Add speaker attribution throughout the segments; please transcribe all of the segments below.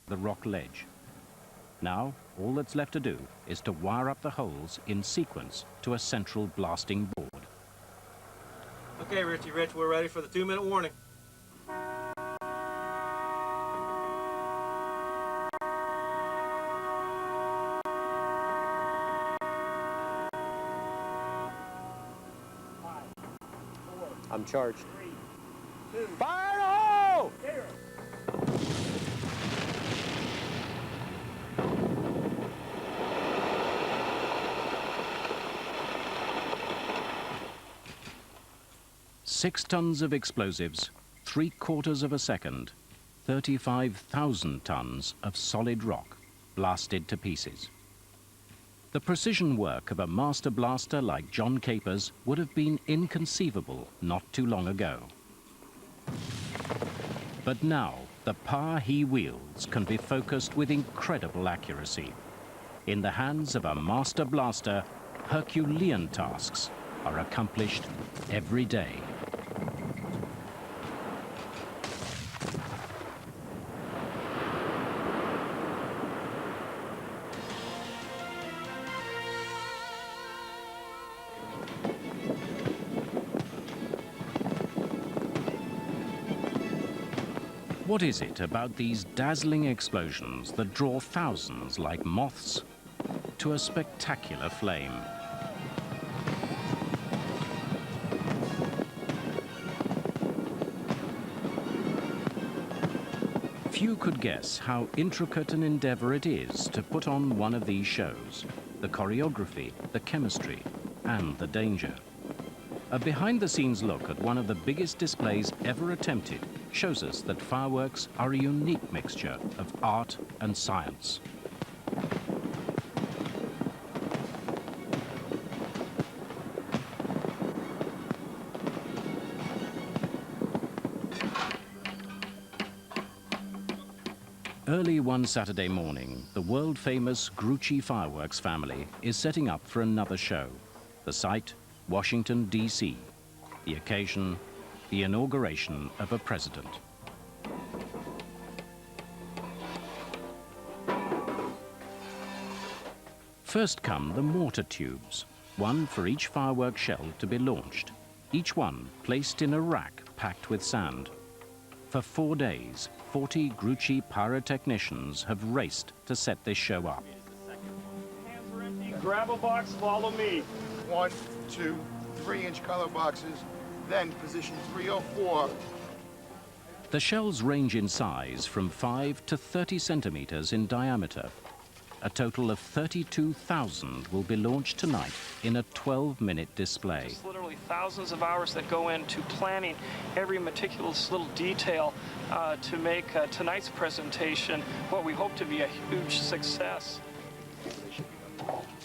Speaker 1: the rock ledge. Now, all that's left to do is to wire up the holes in sequence to a central blasting board.
Speaker 2: Okay, Rich, we're ready for the 2-minute warning.
Speaker 3: I'm charged.
Speaker 4: 3, 2,
Speaker 3: Fire in the hole!
Speaker 4: 0.
Speaker 1: Six tons of explosives, 3/4 of a second, 35,000 tons of solid rock blasted to pieces. The precision work of a master blaster like John Capers would have been inconceivable not too long ago. But now, the power he wields can be focused with incredible accuracy. In the hands of a master blaster, Herculean tasks are accomplished every day. What is it about these dazzling explosions that draw thousands like moths to a spectacular flame? Few could guess how intricate an endeavor it is to put on one of these shows. The choreography, the chemistry, and the danger. A behind-the-scenes look at one of the biggest displays ever attempted shows us that fireworks are a unique mixture of art and science. Early one Saturday morning, the world-famous Grucci fireworks family is setting up for another show. The site, Washington, D.C. The occasion, the inauguration of a president. First come the mortar tubes, one for each firework shell to be launched, each one placed in a rack packed with sand. For 4 days, 40 Grucci pyrotechnicians have raced to set this show up.
Speaker 4: Hands are empty. Grab a box, follow me.
Speaker 5: 1, 2, 3-inch color boxes, then position 304.
Speaker 1: The shells range in size from 5 to 30 centimeters in diameter. A total of 32,000 will be launched tonight in a 12-minute display.
Speaker 6: There's literally thousands of hours that go into planning every meticulous little detail to make tonight's presentation what we hope to be a huge success.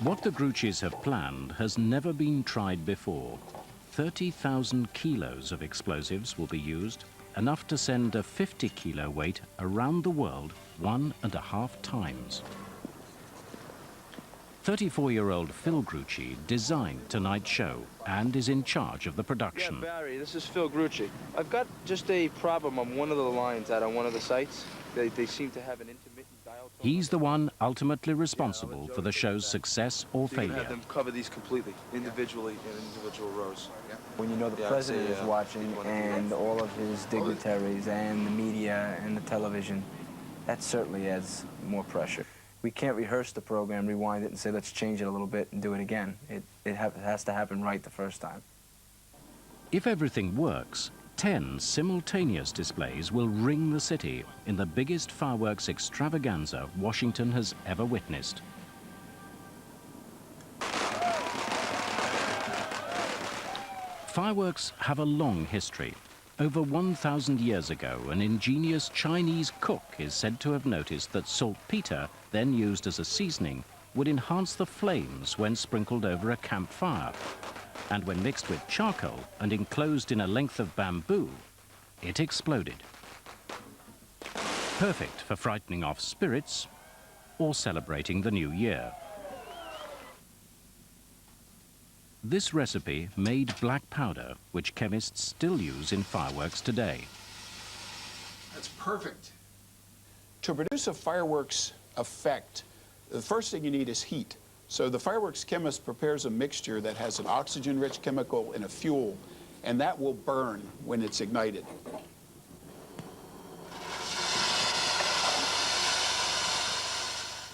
Speaker 1: What the Gruccis have planned has never been tried before. 30,000 kilos of explosives will be used, enough to send a 50-kilo weight around the world 1.5 times. 34-year-old Phil Grucci designed tonight's show and is in charge of the production.
Speaker 7: Yeah, Barry, this is Phil Grucci. I've got just a problem on one of the lines out on one of the sites. They seem to have an intermittent dial tone.
Speaker 1: He's the one ultimately responsible for the show's success or
Speaker 7: So you can
Speaker 1: failure.
Speaker 7: have them cover these completely, individually, in individual rows.
Speaker 8: When you know the president is watching and all of his dignitaries and the media and the television, that certainly adds more pressure. We can't rehearse the program, rewind it, and say, let's change it a little bit and do it again. It has to happen right the first time.
Speaker 1: If everything works, 10 simultaneous displays will ring the city in the biggest fireworks extravaganza Washington has ever witnessed. Fireworks have a long history. Over 1,000 years ago, an ingenious Chinese cook is said to have noticed that saltpeter, then used as a seasoning, would enhance the flames when sprinkled over a campfire. And when mixed with charcoal and enclosed in a length of bamboo, it exploded. Perfect for frightening off spirits or celebrating the new year. This recipe made black powder, which chemists still use in fireworks today.
Speaker 5: That's perfect.
Speaker 9: To produce a fireworks effect, the first thing you need is heat. So the fireworks chemist prepares a mixture that has an oxygen-rich chemical and a fuel, and that will burn when it's ignited.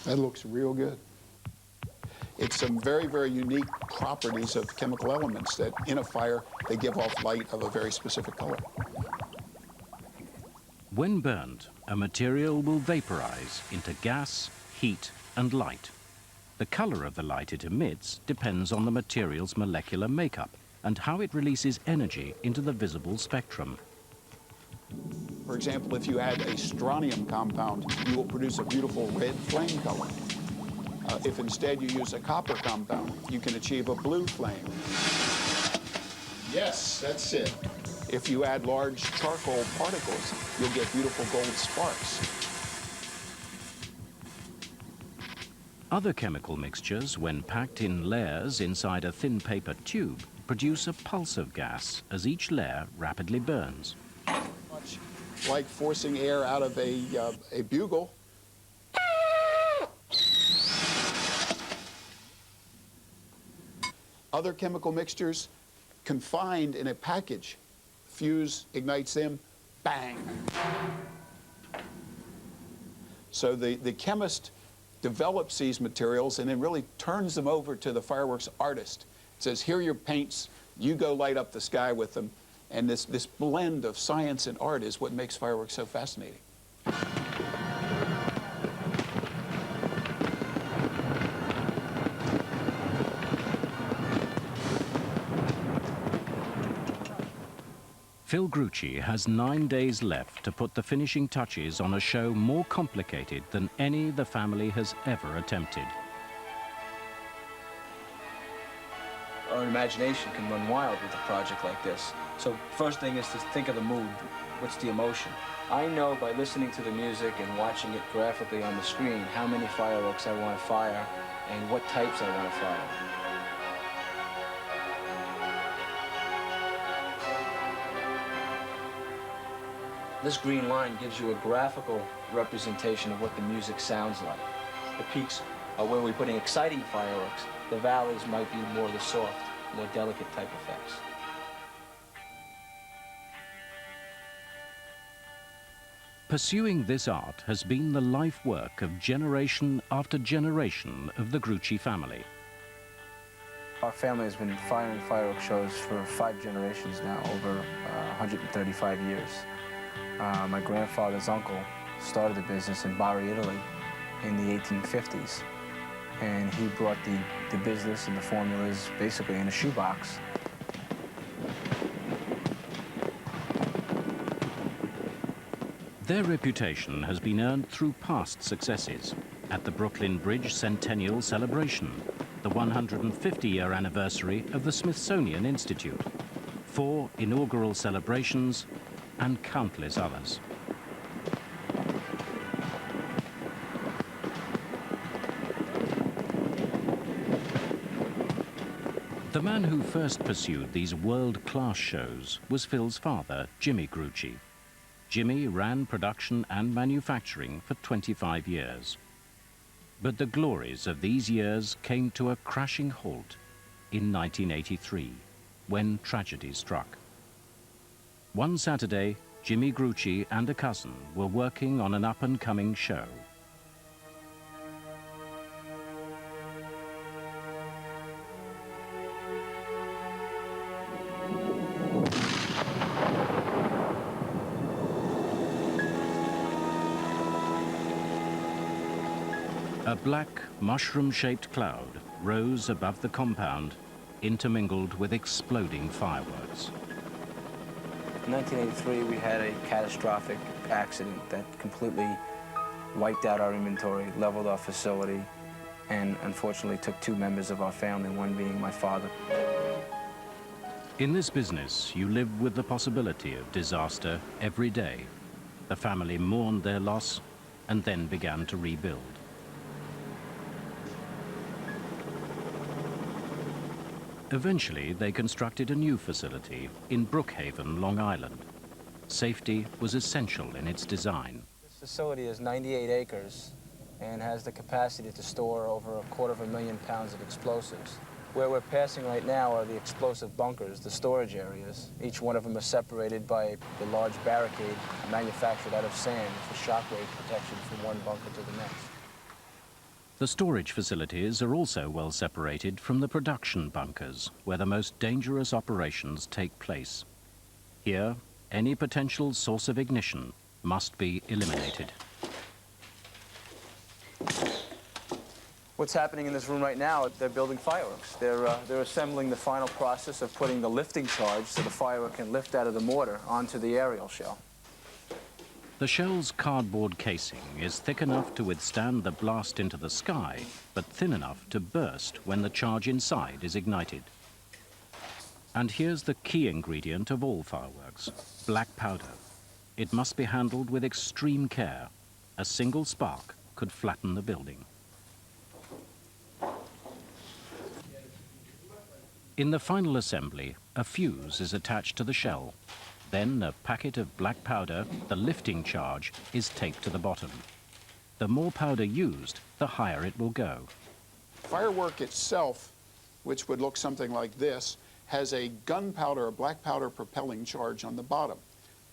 Speaker 9: That looks real good. It's some very, very unique properties of chemical elements that in a fire, they give off light of a very specific color.
Speaker 1: When burned, a material will vaporize into gas, heat, and light. The color of the light it emits depends on the material's molecular makeup and how it releases energy into the visible spectrum.
Speaker 9: For example, if you add a strontium compound, you will produce a beautiful red flame color. If instead you use a copper compound, you can achieve a blue flame. Yes, that's it. If you add large charcoal particles, you'll get beautiful gold sparks.
Speaker 1: Other chemical mixtures, when packed in layers inside a thin paper tube, produce a pulse of gas as each layer rapidly burns.
Speaker 9: Much like forcing air out of a bugle. Other chemical mixtures confined in a package, fuse ignites them, bang. So the chemist develops these materials and then really turns them over to the fireworks artist. Says, here are your paints, you go light up the sky with them. And this blend of science and art is what makes fireworks so fascinating.
Speaker 1: Phil Grucci has 9 days left to put the finishing touches on a show more complicated than any the family has ever attempted.
Speaker 8: Our imagination can run wild with a project like this. So first thing is to think of the mood. What's the emotion? I know by listening to the music and watching it graphically on the screen how many fireworks I want to fire and what types I want to fire. This green line gives you a graphical representation of what the music sounds like. The peaks are where we're putting exciting fireworks. The valleys might be more the soft, more delicate type effects.
Speaker 1: Pursuing this art has been the life work of generation after generation of the Grucci family.
Speaker 8: Our family has been firing fireworks shows for 5 generations now, over 135 years. My grandfather's uncle started the business in Bari, Italy in the 1850s. And he brought the business and the formulas basically in a shoebox.
Speaker 1: Their reputation has been earned through past successes at the Brooklyn Bridge Centennial Celebration, the 150-year anniversary of the Smithsonian Institute, 4 inaugural celebrations, and countless others. The man who first pursued these world-class shows was Phil's father, Jimmy Grucci. Jimmy ran production and manufacturing for 25 years. But the glories of these years came to a crashing halt in 1983, when tragedy struck. One Saturday, Jimmy Grucci and a cousin were working on an up-and-coming show. A black, mushroom-shaped cloud rose above the compound, intermingled with exploding fireworks.
Speaker 8: In 1983, we had a catastrophic accident that completely wiped out our inventory, leveled our facility, and unfortunately took 2 members of our family, one being my father.
Speaker 1: In this business, you live with the possibility of disaster every day. The family mourned their loss and then began to rebuild. Eventually, they constructed a new facility in Brookhaven, Long Island. Safety was essential in its design.
Speaker 8: facility is 98 acres and has the capacity to store over 250,000 pounds of explosives. Where we're passing right now are the explosive bunkers, the storage areas. Each one of them is separated by a large barricade manufactured out of sand for shockwave protection from one bunker to the next.
Speaker 1: The storage facilities are also well separated from the production bunkers, where the most dangerous operations take place. Here, any potential source of ignition must be eliminated.
Speaker 8: What's happening in this room right now, they're building fireworks. They're assembling the final process of putting the lifting charge so the firework can lift out of the mortar onto the aerial shell.
Speaker 1: The shell's cardboard casing is thick enough to withstand the blast into the sky, but thin enough to burst when the charge inside is ignited. And here's the key ingredient of all fireworks, black powder. It must be handled with extreme care. A single spark could flatten the building. In the final assembly, a fuse is attached to the shell. Then a packet of black powder, the lifting charge, is taped to the bottom. The more powder used, the higher it will go.
Speaker 9: Firework itself, which would look something like this, has a gunpowder, a black powder propelling charge on the bottom.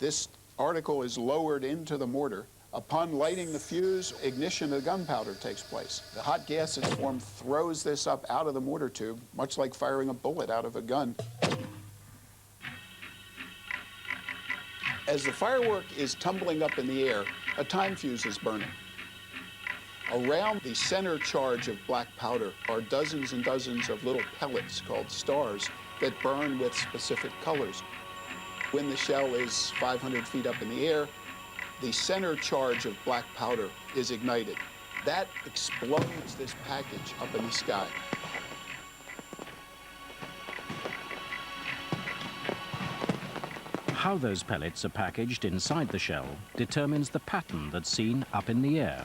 Speaker 9: This article is lowered into the mortar. Upon lighting the fuse, ignition of the gunpowder takes place. The hot gas that's formed throws this up out of the mortar tube, much like firing a bullet out of a gun. As the firework is tumbling up in the air, a time fuse is burning. Around the center charge of black powder are dozens and dozens of little pellets called stars that burn with specific colors. When the shell is 500 feet up in the air, the center charge of black powder is ignited. That explodes this package up in the sky.
Speaker 1: How those pellets are packaged inside the shell determines the pattern that's seen up in the air.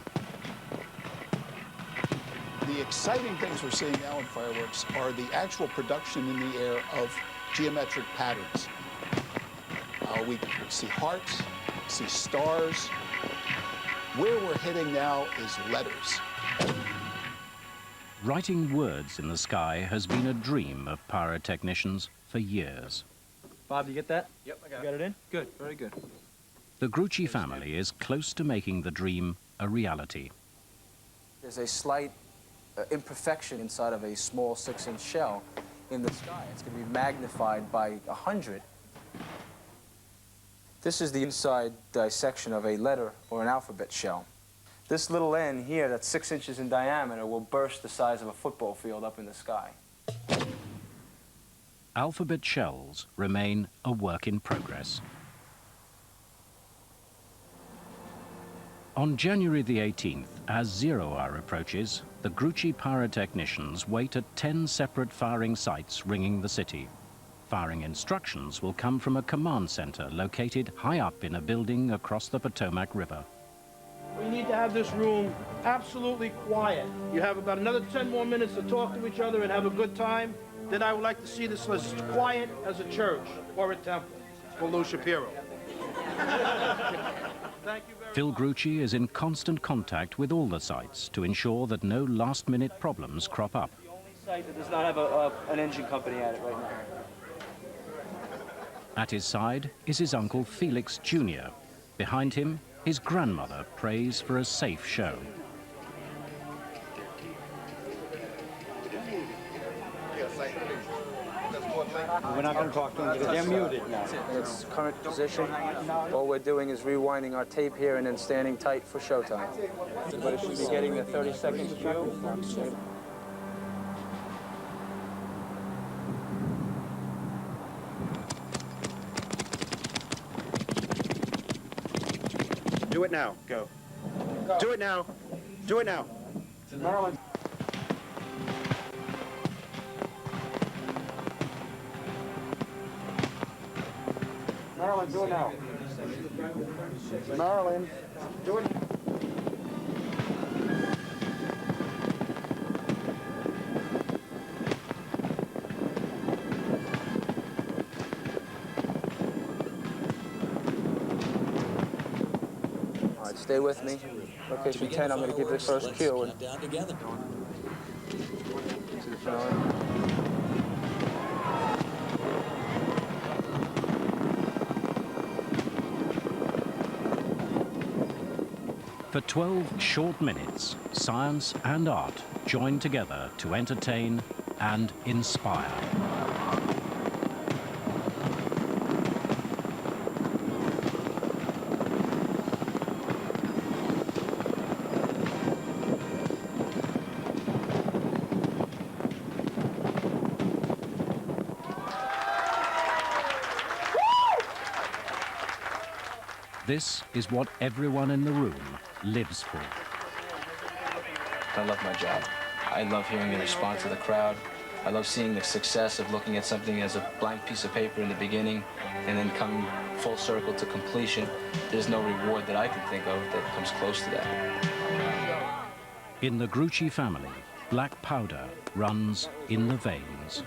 Speaker 9: The exciting things we're seeing now in fireworks are the actual production in the air of geometric patterns. We see hearts, see stars. Where we're hitting now is letters.
Speaker 1: Writing words in the sky has been a dream of pyrotechnicians for years.
Speaker 2: Bob, you get that?
Speaker 7: Yep, I
Speaker 2: You got it in?
Speaker 7: Good, very good.
Speaker 1: The Grucci family is close to making the dream a reality.
Speaker 8: There's a slight imperfection inside of a small 6-inch shell in the sky. It's going to be magnified by 100. This is the inside dissection of a letter or an alphabet shell. This little N here that's 6 inches in diameter will burst the size of a football field up in the sky.
Speaker 1: Alphabet shells remain a work in progress. On January the 18th, as 0 hour approaches, the Grucci pyrotechnicians wait at 10 separate firing sites ringing the city. Firing instructions will come from a command center located high up in a building across the Potomac River.
Speaker 10: We need to have this room absolutely quiet. You have about another 10 more minutes to talk to each other and have a good time. Then I would like to see this as quiet as a church or a temple for Lou Shapiro. Thank you very
Speaker 1: Phil
Speaker 10: much.
Speaker 1: Grucci is in constant contact with all the sites to ensure that no last-minute problems crop up.
Speaker 2: The only site that does not have an engine company at it right now.
Speaker 1: At his side is his uncle Felix Jr. Behind him, his grandmother prays for a safe show.
Speaker 2: We're not going to talk to them because they're muted now.
Speaker 8: Its current position, all we're doing is rewinding our tape here and then standing tight for showtime. But it should be getting the 30-second cue.
Speaker 3: Do it now. Go. Do it now. Do it now.
Speaker 10: Maryland. Maryland, do it now. Maryland, do it.
Speaker 7: Stay with me. Location 10, I'm going to give the first cue. And
Speaker 11: down together.
Speaker 1: For 12 short minutes, science and art join together to entertain and inspire. This is what everyone in the room lives for.
Speaker 8: I love my job. I love hearing the response of the crowd. I love seeing the success of looking at something as a blank piece of paper in the beginning and then coming full circle to completion. There's no reward that I can think of that comes close to that.
Speaker 1: In the Grucci family, black powder runs in the veins.